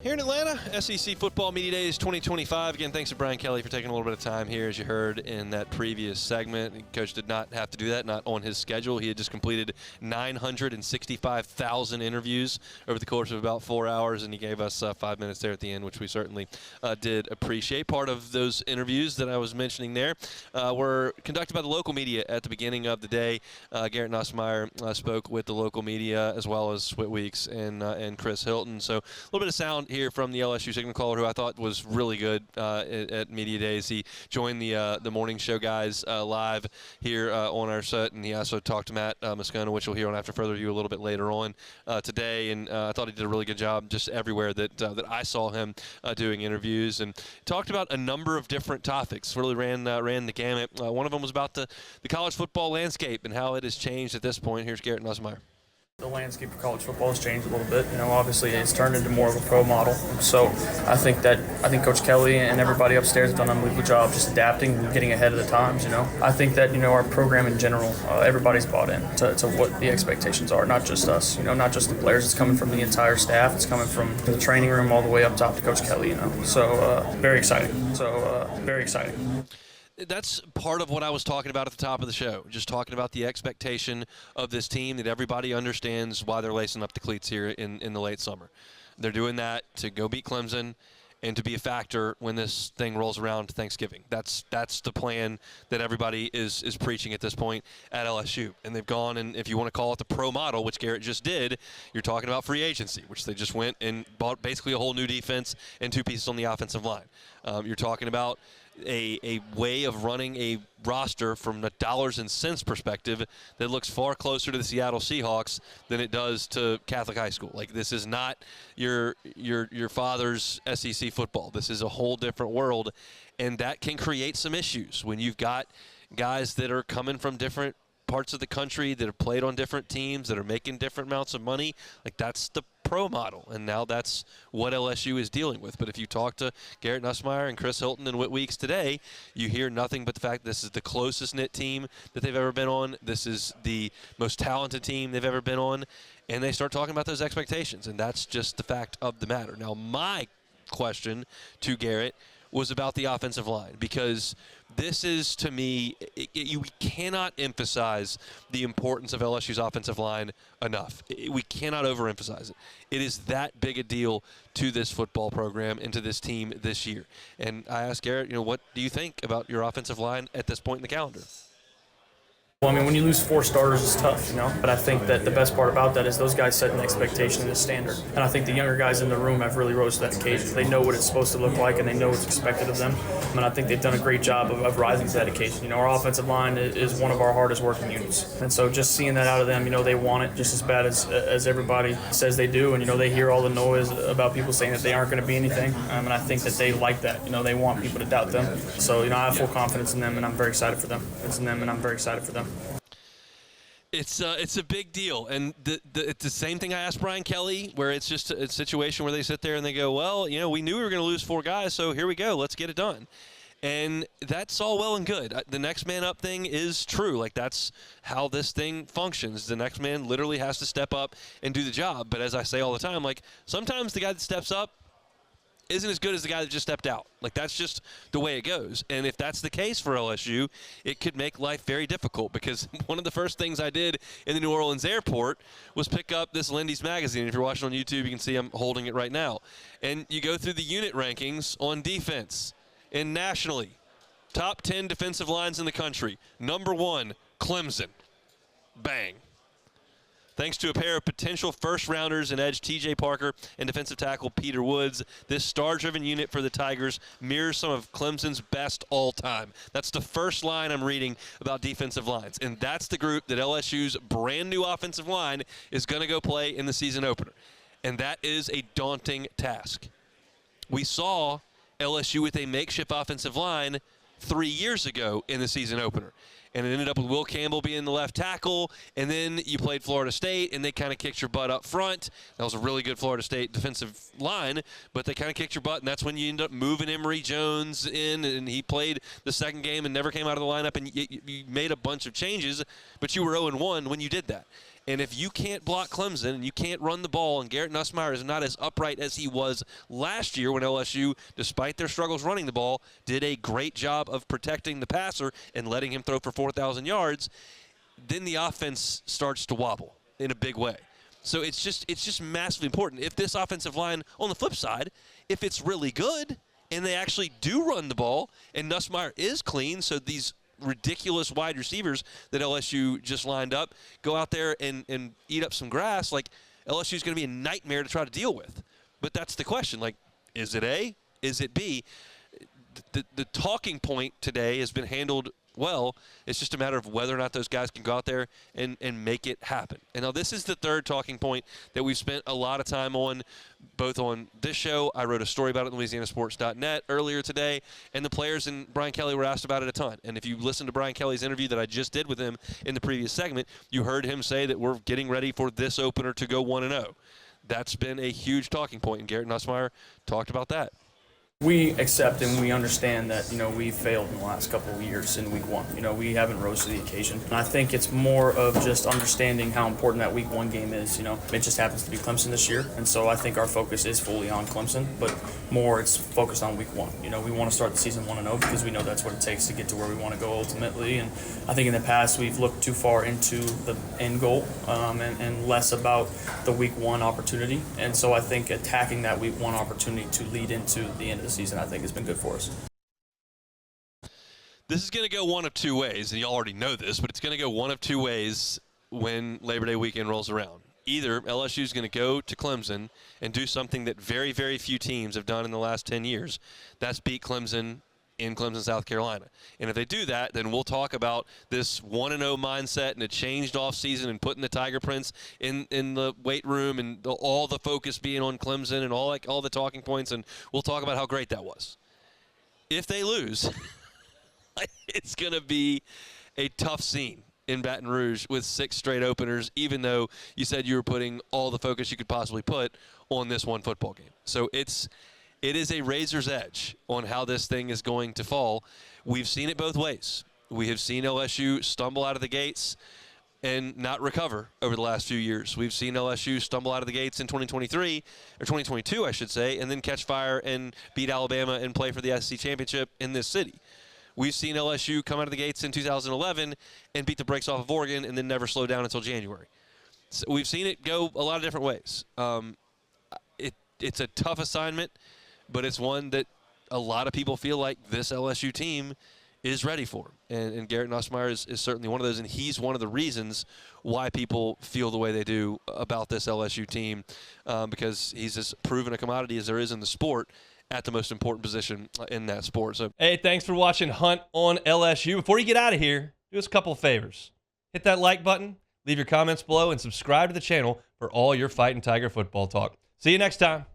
Here in Atlanta, SEC Football Media Days 2025. Again, thanks to Brian Kelly for taking a little bit of time here, as you heard in that previous segment. Coach did not have to do that, not on his schedule. He had just completed 965,000 interviews over the course of about 4 hours, and he gave us 5 minutes there at the end, which we certainly did appreciate. Part of those interviews that I was mentioning there were conducted by the local media at the beginning of the day. Garrett Nussmeier spoke with the local media, as well as Swit Weeks and Chris Hilton. So a little bit of sound here from the LSU signal caller, who I thought was really good at Media Days. He joined the morning show guys live here on our set, and he also talked to Matt Moscona, which we'll hear on After Further Review a little bit later on today. And I thought he did a really good job just everywhere that I saw him doing interviews, and talked about a number of different topics. Really ran the gamut. One of them was about the college football landscape and how it has changed at this point. Here's Garrett Nussmeier. The landscape of college football has changed a little bit. Obviously it's turned into more of a pro model. So I think Coach Kelly and everybody upstairs have done an unbelievable job just adapting and getting ahead of the times. I think that our program in general, everybody's bought in to what the expectations are. Not just us. Not just the players. It's coming from the entire staff. It's coming from the training room all the way up top to Coach Kelly. So very exciting. Very exciting. That's part of what I was talking about at the top of the show, just talking about the expectation of this team, that everybody understands why they're lacing up the cleats here in the late summer. They're doing that to go beat Clemson and to be a factor when this thing rolls around to Thanksgiving. That's the plan that everybody is preaching at this point at LSU. And they've gone, and if you want to call it the pro model, which Garrett just did, you're talking about free agency, which they just went and bought basically a whole new defense and 2 pieces on the offensive line. You're talking about a way of running a roster from a dollars and cents perspective that looks far closer to the Seattle Seahawks than it does to Catholic high school. Like, this is not your father's SEC football. This is a whole different world, and that can create some issues when you've got guys that are coming from different parts of the country, that have played on different teams, that are making different amounts of money. Like, that's the pro model, and now that's what LSU is dealing with. But if you talk to Garrett Nussmeier and Chris Hilton and Whit Weeks today, you hear nothing but the fact this is the closest knit team that they've ever been on. This is the most talented team they've ever been on, and they start talking about those expectations, and that's just the fact of the matter. Now, my question to Garrett was about the offensive line, because this is, to me, we cannot emphasize the importance of LSU's offensive line enough. We cannot overemphasize it. It is that big a deal to this football program and to this team this year. And I asked Garrett, what do you think about your offensive line at this point in the calendar? Well, when you lose 4 starters, it's tough, But I think that the best part about that is those guys set an expectation and a standard. And I think the younger guys in the room have really rose to that occasion. They know what it's supposed to look like, and they know what's expected of them. And I think they've done a great job of rising to that occasion. Our offensive line is one of our hardest working units. And so just seeing that out of them, they want it just as bad as everybody says they do. And, they hear all the noise about people saying that they aren't going to be anything. And I think that they like that. They want people to doubt them. So, I have full confidence in them, and I'm very excited for them. It's a big deal, and it's the same thing I asked Brian Kelly, where it's just a situation where they sit there and they go, well, we knew we were going to lose 4 guys, so here we go, let's get it done. And that's all well and good. The next man up thing is true. Like, that's how this thing functions. The next man literally has to step up and do the job. But as I say all the time, like, sometimes the guy that steps up isn't as good as the guy that just stepped out. Like, that's just the way it goes. And if that's the case for LSU, it could make life very difficult, because one of the first things I did in the New Orleans airport was pick up this Lindy's magazine. If you're watching on YouTube, you can see I'm holding it right now. And you go through the unit rankings on defense and nationally. Top 10 defensive lines in the country. Number 1, Clemson. Bang. Thanks to a pair of potential first-rounders in edge T.J. Parker and defensive tackle Peter Woods, this star-driven unit for the Tigers mirrors some of Clemson's best all time. That's the first line I'm reading about defensive lines, and that's the group that LSU's brand-new offensive line is going to go play in the season opener. And that is a daunting task. We saw LSU with a makeshift offensive line 3 years ago in the season opener. And it ended up with Will Campbell being the left tackle, and then you played Florida State, and they kind of kicked your butt up front. That was a really good Florida State defensive line, but they kind of kicked your butt, and that's when you end up moving Emory Jones in, and he played the second game and never came out of the lineup, and you made a bunch of changes, but you were 0-1 when you did that. And if you can't block Clemson and you can't run the ball, and Garrett Nussmeier is not as upright as he was last year when LSU, despite their struggles running the ball, did a great job of protecting the passer and letting him throw for 4,000 yards, then the offense starts to wobble in a big way. So it's just massively important. If this offensive line, on the flip side, if it's really good and they actually do run the ball and Nussmeier is clean, so these ridiculous wide receivers that LSU just lined up go out there and eat up some grass, like LSU is going to be a nightmare to try to deal with. But that's the question. Like, is it A? Is it B? The talking point today has been handled well. It's just a matter of whether or not those guys can go out there and make it happen. And now this is the third talking point that we've spent a lot of time on, both on this show. I wrote a story about it on LouisianaSports.net earlier today, and the players and Brian Kelly were asked about it a ton. And if you listen to Brian Kelly's interview that I just did with him in the previous segment, you heard him say that we're getting ready for this opener to go 1-0. That's been a huge talking point, and Garrett Nussmeier talked about that. We accept and we understand that, we failed in the last couple of years in week one. We haven't rose to the occasion. And I think it's more of just understanding how important that week one game is. It just happens to be Clemson this year. And so I think our focus is fully on Clemson, but more it's focused on week one. We want to start the season 1-0 because we know that's what it takes to get to where we want to go ultimately. And I think in the past we've looked too far into the end goal and less about the week one opportunity. And so I think attacking that week one opportunity to lead into the end of the season, I think, has been good for us. This is going to go one of two ways, and you already know this, but it's going to go one of two ways when Labor Day weekend rolls around. Either LSU is going to go to Clemson and do something that very, very few teams have done in the last 10 years. That's beat Clemson in Clemson, South Carolina. And if they do that, then we'll talk about this 1-0 mindset and a changed offseason and putting the Tiger Prince in the weight room and all the focus being on Clemson and all the talking points, and we'll talk about how great that was. If they lose, it's going to be a tough scene in Baton Rouge with 6 straight openers, even though you said you were putting all the focus you could possibly put on this one football game. So it is a razor's edge on how this thing is going to fall. We've seen it both ways. We have seen LSU stumble out of the gates and not recover over the last few years. We've seen LSU stumble out of the gates in 2023, or 2022, I should say, and then catch fire and beat Alabama and play for the SEC championship in this city. We've seen LSU come out of the gates in 2011 and beat the brakes off of Oregon and then never slow down until January. So we've seen it go a lot of different ways. It's a tough assignment, but it's one that a lot of people feel like this LSU team is ready for. And Garrett Nussmeier is certainly one of those, and he's one of the reasons why people feel the way they do about this LSU team, because he's as proven a commodity as there is in the sport at the most important position in that sport. So, hey, thanks for watching Hunt on LSU. Before you get out of here, do us a couple of favors. Hit that like button, leave your comments below, and subscribe to the channel for all your Fighting Tiger football talk. See you next time.